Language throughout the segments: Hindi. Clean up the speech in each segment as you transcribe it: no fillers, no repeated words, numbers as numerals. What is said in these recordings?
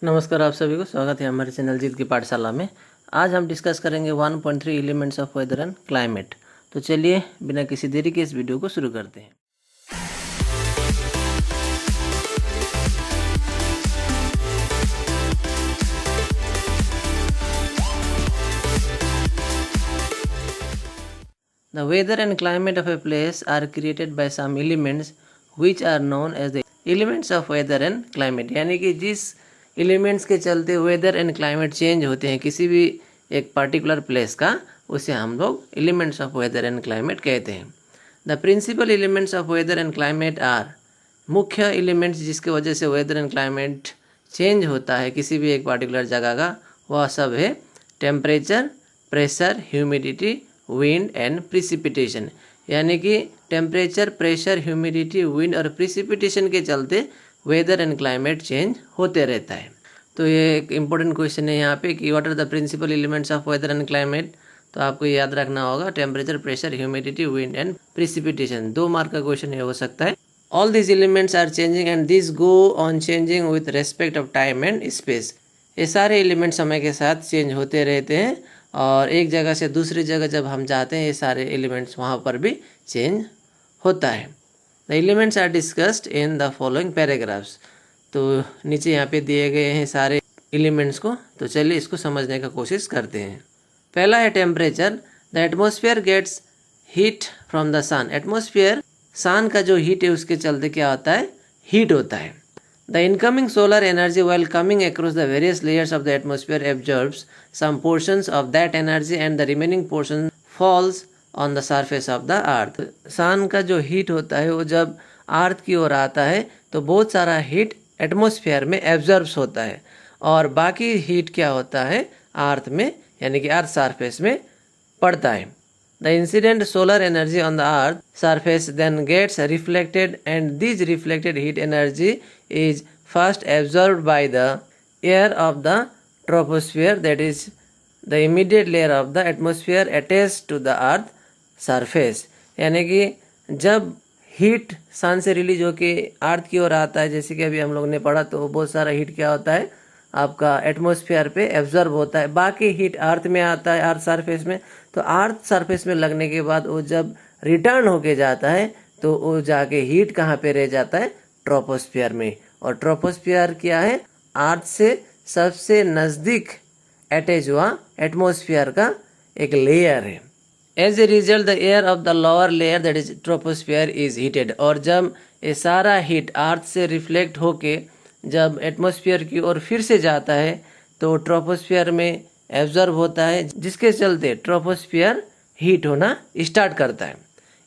नमस्कार, आप सभी को स्वागत है हमारे चैनल जीत की पाठशाला में। आज हम डिस्कस करेंगे 1.3 elements of weather and climate. तो चलिए बिना किसी देरी के इस वीडियो को शुरू करते हैं। The weather and climate of a place are created by some elements which are known as the elements of weather and climate। यानी कि जिस एलिमेंट्स के चलते वेदर एंड क्लाइमेट चेंज होते हैं किसी भी एक पर्टिकुलर प्लेस का, उसे हम लोग elements of weather and climate कहते हैं। The principal elements of weather and climate are, मुख्य एलिमेंट्स जिसके वजह से वेदर एंड क्लाइमेट चेंज होता है किसी भी एक पर्टिकुलर जगह का, वह सब है temperature, pressure, humidity, wind and precipitation. यानी कि टेम्परेचर, प्रेशर, ह्यूमिडिटी, विंड और प्रिसिपिटेशन के चलते वेदर एंड क्लाइमेट चेंज होते रहता है। तो ये एक इम्पोर्टेंट क्वेश्चन है यहाँ पे कि what are the principal elements of weather and climate. तो आपको याद रखना होगा temperature, pressure, humidity, wind and precipitation. 2 mark का क्वेश्चन ये हो सकता है। All this elements are changing and this go on changing with respect of time and space. ये सारे एलिमेंट समय के साथ चेंज होते रहते हैं और एक जगह से दूसरी जगह जब हम जाते हैं ये सारे एलिमेंट्स वहाँ पर भी चेंज होता है। The elements are discussed in the following paragraphs. तो नीचे यहाँ पे दिए गए हैं सारे एलिमेंट्स को। तो चलिए इसको समझने का कोशिश करते हैं। पहला है temperature. The atmosphere gets heat from the sun. Atmosphere, sun का जो हीट है उसके चलते क्या होता है, हीट होता है। The incoming solar energy while coming across the various layers of the atmosphere absorbs some portions of that energy and the remaining portion falls on the surface of the earth। सन का जो हीट होता है वो जब अर्थ की ओर आता है तो बहुत सारा हीट एटमॉस्फेयर में एब्जॉर्ब्स होता है और बाकी हीट क्या होता है, अर्थ में यानी कि अर्थ सरफेस में पड़ता है। The incident solar energy on the earth surface then gets reflected and this reflected heat energy is first absorbed by the air of the troposphere, that is the immediate layer of the atmosphere attached to the earth surface। यानी कि जब हीट सन से रिलीज होके अर्थ की ओर आता है, जैसे कि अभी हम लोग ने पढ़ा, तो बहुत सारा हीट क्या होता है आपका एटमॉस्फेयर पे एब्जॉर्ब होता है। बाकी हीट अर्थ में आता है, अर्थ सरफेस में। तो अर्थ सरफेस में लगने के बाद वो जब रिटर्न होके जाता है तो वो जाके हीट कहाँ पे रह जाता है, ट्रोपोस्फियर में। और ट्रोपोस्फियर क्या है, अर्थ से सबसे नज़दीक अटैच हुआ एटमॉस्फेयर का एक लेयर है। As a result the air of the lower layer that is troposphere is heated. और जब ये सारा हीट अर्थ से रिफ्लेक्ट होके जब एटमॉस्फेयर की ओर फिर से जाता है तो ट्रोपोस्फियर में एब्जॉर्ब होता है, जिसके चलते ट्रोपोस्फियर हीट होना स्टार्ट करता है।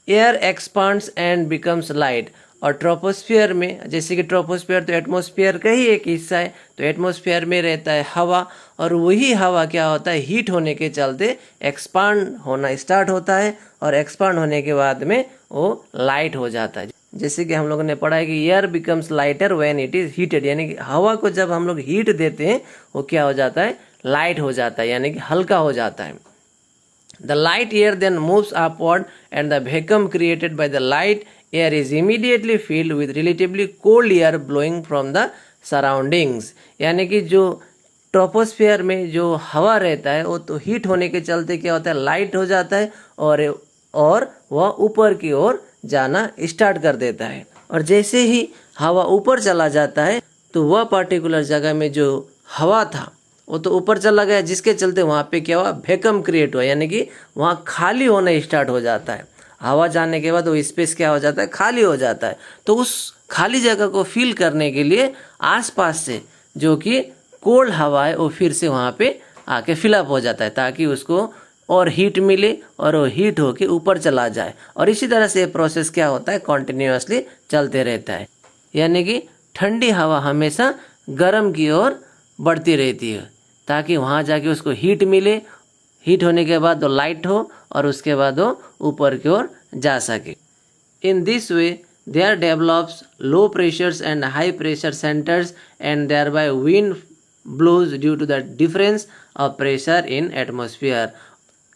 Air expands and becomes light. और ट्रोपोस्फियर में, जैसे कि ट्रोपोस्फियर तो एटमॉस्फेयर का ही एक हिस्सा है, तो एटमॉस्फेयर में रहता है हवा और वही हवा क्या होता है, हीट होने के चलते एक्सपांड होना स्टार्ट होता है और एक्सपांड होने के बाद में वो लाइट हो जाता है। जैसे कि हम लोगों ने पढ़ा है कि air becomes lighter when it is heated. यानी कि हवा को जब हम लोग हीट देते हैं वो क्या हो जाता है, लाइट हो जाता है, यानी कि हल्का हो जाता है। The light air then moves upward and the vacuum created by the light air is immediately filled with relatively cold air blowing from the surroundings. यानी कि जो ट्रोपोस्फियर में जो हवा रहता है वो तो हीट होने के चलते क्या होता है, लाइट हो जाता है और वह ऊपर की ओर जाना स्टार्ट कर देता है। और जैसे ही हवा ऊपर चला जाता है तो वह पर्टिकुलर जगह में जो हवा था वो तो ऊपर चला गया, जिसके चलते वहाँ पे क्या हुआ, वैक्यूम क्रिएट हुआ। यानी कि वहाँ खाली होना स्टार्ट हो जाता है। हवा जाने के बाद वो स्पेस क्या हो जाता है, खाली हो जाता है। तो उस खाली जगह को फिल करने के लिए आसपास से जो कि कोल्ड हवा है वो फिर से वहाँ पे आके फिलअप हो जाता है ताकि उसको और हीट मिले और वो हीट होके ऊपर चला जाए। और इसी तरह से ये प्रोसेस क्या होता है, कॉन्टिन्यूसली चलते रहता है। यानी कि ठंडी हवा हमेशा गर्म की ओर बढ़ती रहती है ताकि वहाँ जाके उसको हीट मिले, हीट होने के बाद वो लाइट हो और उसके बाद वो ऊपर की ओर जा सके। In this way there develops low pressures and high pressure centres and thereby wind blows due to the difference of pressure in atmosphere.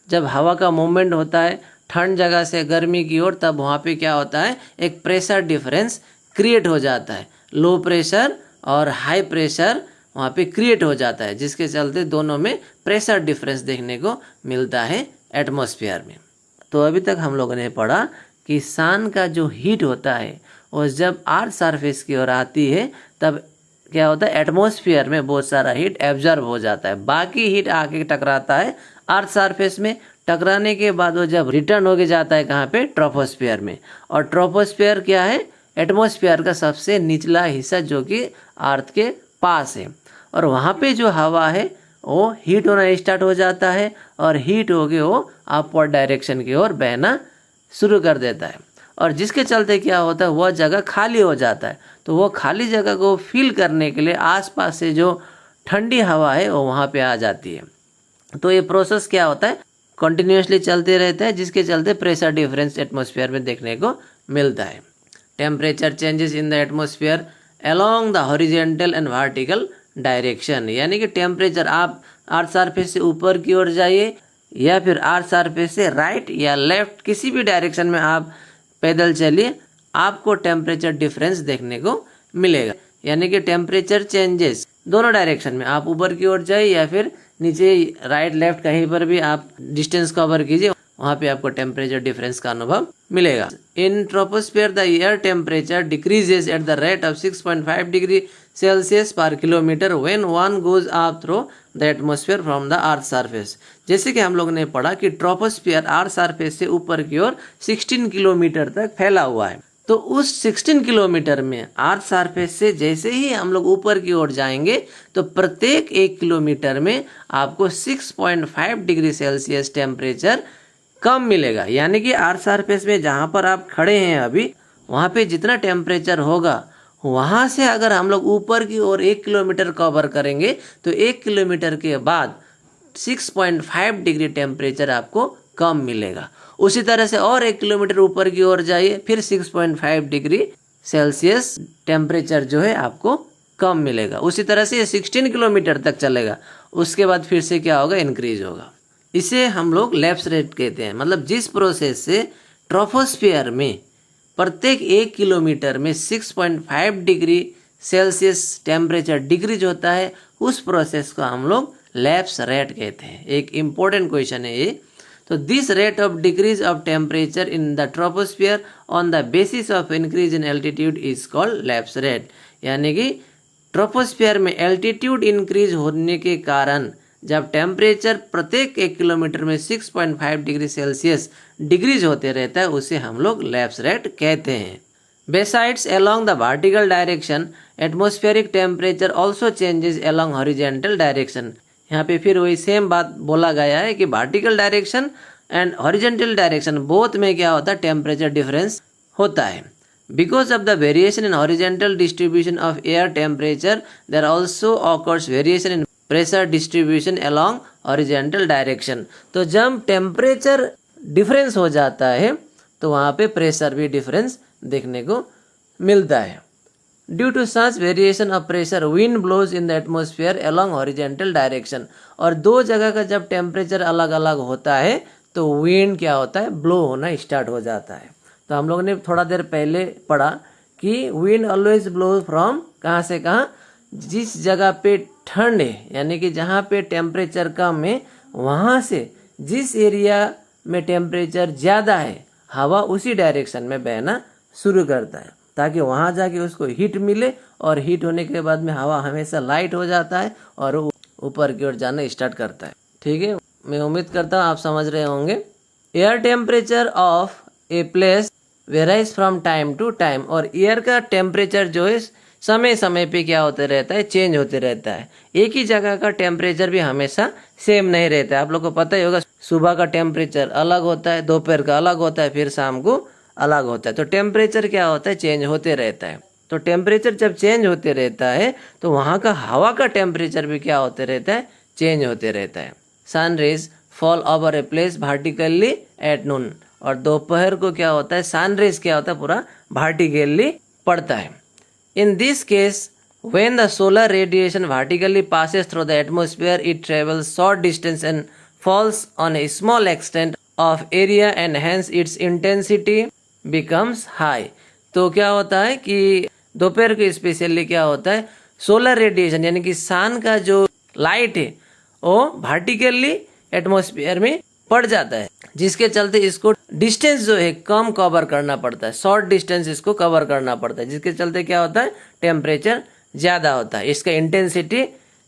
जब हवा का मूवमेंट होता है ठंड जगह से गर्मी की ओर, तब वहाँ पे क्या होता है, एक प्रेशर डिफरेंस क्रिएट हो जाता है। लो प्रेशर और हाई प्रेशर वहाँ पे क्रिएट हो जाता है, जिसके चलते दोनों में प्रेशर डिफरेंस देखने को मिलता है एटमॉस्फेयर में। तो अभी तक हम लोगों ने पढ़ा कि सन का जो हीट होता है वो जब अर्थ सरफेस की ओर आती है तब क्या होता है, एटमॉस्फेयर में बहुत सारा हीट एब्जॉर्ब हो जाता है, बाकी हीट आके टकराता है अर्थ सरफेस में। टकराने के बाद वो जब रिटर्न होके जाता है कहाँ पे, ट्रोपोस्फियर में। और ट्रोपोस्फियर क्या है, एटमॉस्फेयर का सबसे निचला हिस्सा जो कि अर्थ के पास है। और वहाँ पे जो हवा है वो हीट होना स्टार्ट हो जाता है और हीट होके वो अपवर्ड डायरेक्शन की ओर बहना शुरू कर देता है। और जिसके चलते क्या होता है, वह जगह खाली हो जाता है। तो वो खाली जगह को फिल करने के लिए आसपास से जो ठंडी हवा है वो वहाँ पे आ जाती है। तो ये प्रोसेस क्या होता है, कंटिन्यूसली चलते रहता है, जिसके चलते प्रेशर डिफरेंस एटमॉस्फेयर में देखने को मिलता है। Temperature changes in the atmosphere along the horizontal and vertical direction, यानी कि टेम्परेचर आप अर्थ सरफेस से ऊपर की ओर जाइए या फिर अर्थ सरफेस से राइट या लेफ्ट किसी भी डायरेक्शन में आप पैदल चलिए, आपको टेम्परेचर डिफरेंस देखने को मिलेगा। यानी कि टेम्परेचर चेंजेस दोनों डायरेक्शन में, आप ऊपर की ओर जाइए या फिर नीचे राइट लेफ्ट कहीं पर भी आप डिस्टेंस कवर कीजिए, वहाँ पे आपको टेम्परेचर डिफरेंस का अनुभव मिलेगा। In troposphere the air temperature decreases at the rate of 6.5 degree Celsius per kilometre when one goes up through the atmosphere from the earth surface. जैसे कि हम लोग ने पढ़ा कि ट्रोपोस्फियर अर्थ सरफेस से ऊपर की ओर 16 किलोमीटर तक फैला हुआ है। तो उस 16 किलोमीटर में अर्थ सरफेस से जैसे ही हम लोग ऊपर की ओर जाएंगे तो प्रत्येक 1 किलोमीटर में आपको 6.5 डिग्री सेल्सियस टेम्परेचर कम मिलेगा। यानी कि अर्थ सरफेस में जहाँ पर आप खड़े हैं अभी, वहाँ पे जितना टेम्परेचर होगा, वहाँ से अगर हम लोग ऊपर की ओर 1 किलोमीटर कवर करेंगे तो 1 किलोमीटर के बाद 6.5 डिग्री टेम्परेचर आपको कम मिलेगा। उसी तरह से और 1 किलोमीटर ऊपर की ओर जाइए, फिर 6.5 डिग्री सेल्सियस टेम्परेचर जो है आपको कम मिलेगा। उसी तरह से ये 16 किलोमीटर तक चलेगा, उसके बाद फिर से क्या होगा, इंक्रीज होगा। इसे हम लोग लैप्स रेट कहते हैं। मतलब जिस प्रोसेस से ट्रोपोस्फियर में प्रत्येक 1 किलोमीटर में 6.5 डिग्री सेल्सियस टेम्परेचर डिक्रीज होता है, उस प्रोसेस को हम लोग लैप्स रेट कहते हैं। एक इम्पोर्टेंट क्वेश्चन है ये। तो this rate of decrease of temperature in the troposphere on the basis of increase in altitude is called lapse rate. यानी कि ट्रोपोस्फियर में एल्टीट्यूड इंक्रीज होने के कारण जब टेम्परेचर प्रत्येक 1 किलोमीटर में 6.5 डिग्री सेल्सियस डिक्रीज होते रहता है, उसे हम लोग लैप्स रेट कहते हैं। Besides along the vertical direction atmospheric temperature also changes along horizontal direction. यहाँ पे फिर वही सेम बात बोला गया है कि vertical direction and horizontal direction both में क्या होता है, टेम्परेचर डिफरेंस होता है। Because of the variation in horizontal distribution of air temperature, there also occurs variation in pressure distribution along horizontal direction। तो जब टेम्परेचर डिफरेंस हो जाता है तो वहाँ पे प्रेशर भी डिफरेंस देखने को मिलता है। Due to such variation of pressure wind blows in the atmosphere along horizontal direction। और दो जगह का जब टेम्परेचर अलग अलग होता है तो विंड क्या होता है, ब्लो होना स्टार्ट हो जाता है। तो हम लोगों ने थोड़ा देर पहले पढ़ा कि विंड ऑलवेज ब्लो फ्रॉम कहाँ से कहाँ, जिस जगह पे ठंड है यानी कि जहाँ पे टेम्परेचर कम है वहाँ से जिस एरिया में टेम्परेचर ज़्यादा है हवा उसी डायरेक्शन में बहना शुरू करता है, ताकि वहाँ जाके उसको हीट मिले। और हीट होने के बाद में हवा हमेशा लाइट हो जाता है और ऊपर की ओर जाना स्टार्ट करता है। ठीक है, मैं उम्मीद करता हूँ आप समझ रहे होंगे। Air temperature of a place varies from time to time. और एयर का टेम्परेचर जो है समय समय पे क्या होते रहता है, चेंज होते रहता है। एक ही जगह का टेम्परेचर भी हमेशा सेम नहीं रहता है। आप लोग को पता ही होगा, सुबह का टेम्परेचर अलग होता है, दोपहर का अलग होता है, फिर शाम को अलग होता है। तो टेम्परेचर क्या होता है, चेंज होते रहता है। तो टेम्परेचर जब चेंज होते रहता है तो वहाँ का हवा का टेम्परेचर भी क्या होते रहता है, चेंज होते रहता है। Sun rays fall over a place vertically at noon. और दोपहर को क्या होता है, सन रेज क्या होता है, पूरा वर्टिकली पड़ता है। In this case when the solar radiation vertically passes through the atmosphere it travels short distance and falls on A small extent of area and hence it's intensity becomes high. तो क्या होता है कि दोपहर को स्पेशली क्या होता है, सोलर रेडिएशन यानी कि सन का जो लाइट है वो वर्टिकली एटमॉस्फेयर में पड़ जाता है, जिसके चलते इसको डिस्टेंस जो है कम कवर करना पड़ता है, शॉर्ट डिस्टेंस इसको कवर करना पड़ता है, जिसके चलते क्या होता है, टेम्परेचर ज़्यादा होता है, इसका इंटेंसिटी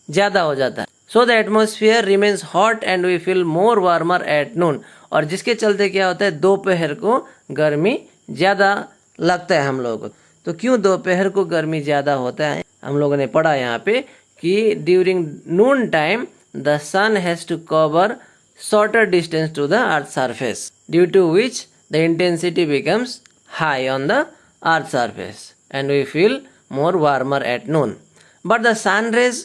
ज़्यादा हो जाता है। So the atmosphere remains hot and we feel more warmer at noon, और जिसके चलते क्या होता है, दोपहर को गर्मी ज़्यादा लगता है हम लोगों को। तो क्यों दोपहर को गर्मी ज़्यादा होता है, हम लोगों ने पढ़ा यहाँ पे कि during noon time the sun has to cover shorter distance to the earth's surface, due to which the intensity becomes high on the earth's surface and we feel more warmer at noon. But the sun rays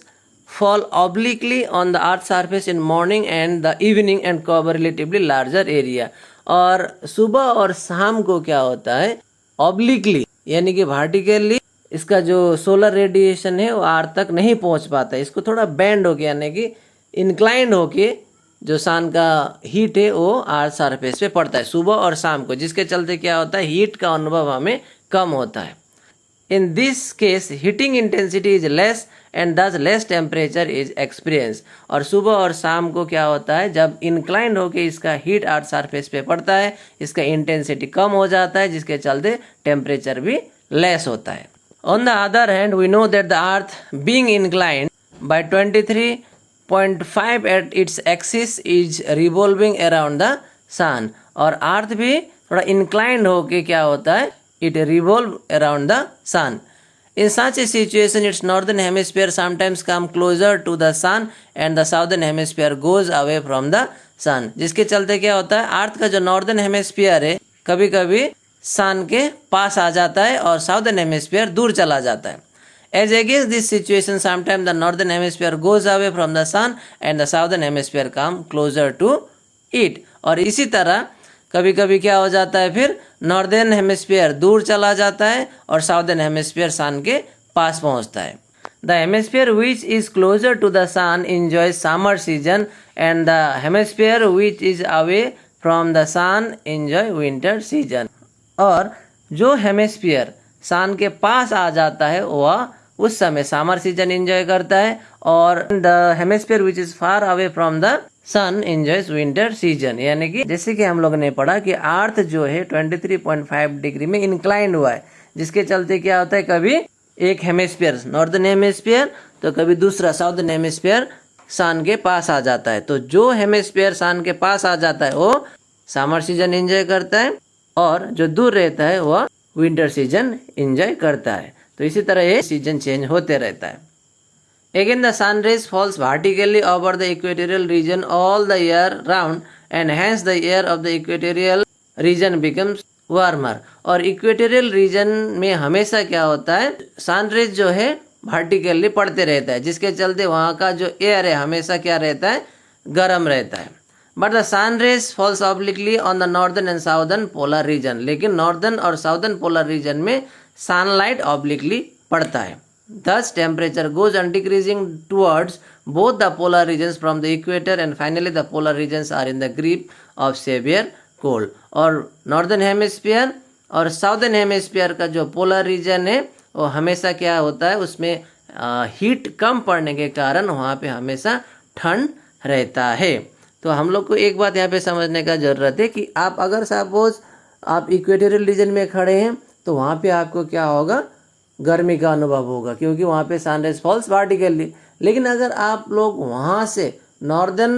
fall obliquely on the earth's surface in morning and the evening and cover relatively larger area. और सुबह और शाम को क्या होता है, ऑब्लिकली यानी कि वर्टिकली इसका जो सोलर रेडिएशन है वो अर्थ तक नहीं पहुंच पाता है, इसको थोड़ा बैंड होके यानी कि इंक्लाइंड होके जो सन का हीट है वो अर्थ सरफेस पे पड़ता है सुबह और शाम को, जिसके चलते क्या होता है, हीट का अनुभव हमें कम होता है। In this case heating intensity is less and दस लेस टेम्परेचर इज एक्सपीरियंस। और सुबह और शाम को क्या होता है, जब इंक्लाइंड होके इसका हीट अर्थ सरफेस पे पड़ता है, इसका इंटेंसिटी कम हो जाता है, जिसके चलते टेम्परेचर भी लेस होता है। On the other hand we know that the earth being inclined by 23.5 at its axis is revolving around the sun, और अर्थ भी थोड़ा इंक्लाइंड होके क्या होता है, it revolve around the sun. In such a situation, its northern hemisphere sometimes come closer to the sun and the southern hemisphere goes away from the sun, जिसके चलते क्या होता है, अर्थ का जो नॉर्दर्न हेमिस्फीयर है कभी कभी सन के पास आ जाता है और साउदर्न हेमिस्फीयर दूर चला जाता है। As against this situation, sometimes the northern hemisphere goes away from the sun and the southern hemisphere come closer to it, और इसी तरह कभी कभी क्या हो जाता है, फिर नॉर्दर्न हेमिस्फीयर दूर चला जाता है और साउदर्न हेमिस्फीयर सन के पास पहुंचता है। The hemisphere which is closer to the sun enjoy summer season and the hemisphere which is away from the sun enjoy winter season, और जो हेमिस्फीयर सन के पास आ जाता है वह उस समय समर सीजन एंजॉय करता है, और the hemisphere which is far away from the sun enjoys winter season. यानी कि जैसे कि हम लोग ने पढ़ा कि अर्थ जो है 23.5 डिग्री में इंक्लाइन हुआ है, जिसके चलते क्या होता है, कभी एक हेमिस्फीयर नॉर्दर्न हेमिस्फीयर तो कभी दूसरा साउदर्न हेमिस्फीयर सन के पास आ जाता है। तो जो हेमिस्फीयर सन के पास आ जाता है वो समर सीजन एंजॉय करता है, और जो दूर रहता है वह विंटर सीजन एंजॉय करता है। तो इसी तरह ये सीजन चेंज होते रहता है। Again, the sun rays falls vertically over the equatorial region all the year round and hence the air of the equatorial region becomes warmer। और इक्वेटोरियल रीजन में हमेशा क्या होता है, सन रेज जो है वर्टिकली पड़ते रहता है, जिसके चलते वहाँ का जो एयर है हमेशा क्या रहता है, गर्म रहता है। But the sun rays falls obliquely on the northern and southern polar region, लेकिन नॉर्दर्न और साउदर्न पोलर रीजन में सनलाइट ऑब्लिकली पड़ता है। Thus, temperature goes on decreasing towards both the polar regions from the equator and finally the polar regions are in the grip of severe cold। और नॉर्दर्न हेमिस्फीयर और साउदर्न हेमिस्फीयर का जो पोलर रीजन है वो हमेशा क्या होता है, उसमें हीट कम पड़ने के कारण वहाँ पे हमेशा ठंड रहता है। तो हम लोग को एक बात यहाँ पे समझने का ज़रूरत है कि आप अगर सपोज आप इक्वेटोरियल रीजन में खड़े हैं तो वहाँ पे आपको क्या होगा, गर्मी का अनुभव होगा, क्योंकि वहाँ पे सनराइज फॉल्स वर्टिकली। लेकिन अगर आप लोग वहाँ से नॉर्दर्न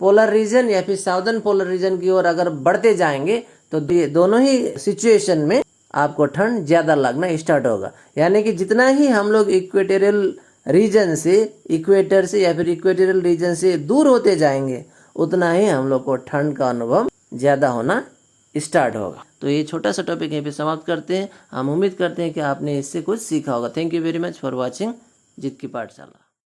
पोलर रीजन या फिर साउदर्न पोलर रीजन की ओर अगर बढ़ते जाएंगे तो दोनों ही सिचुएशन में आपको ठंड ज़्यादा लगना स्टार्ट होगा। यानी कि जितना ही हम लोग इक्वेटोरियल रीजन से, इक्वेटर से या फिर इक्वेटोरियल रीजन से दूर होते जाएंगे उतना ही हम लोग को ठंड का अनुभव ज़्यादा होना स्टार्ट होगा। तो ये छोटा सा टॉपिक यहीं पे समाप्त करते हैं। हम उम्मीद करते हैं कि आपने इससे कुछ सीखा होगा। Thank you very much for watching जित की पाठशाला।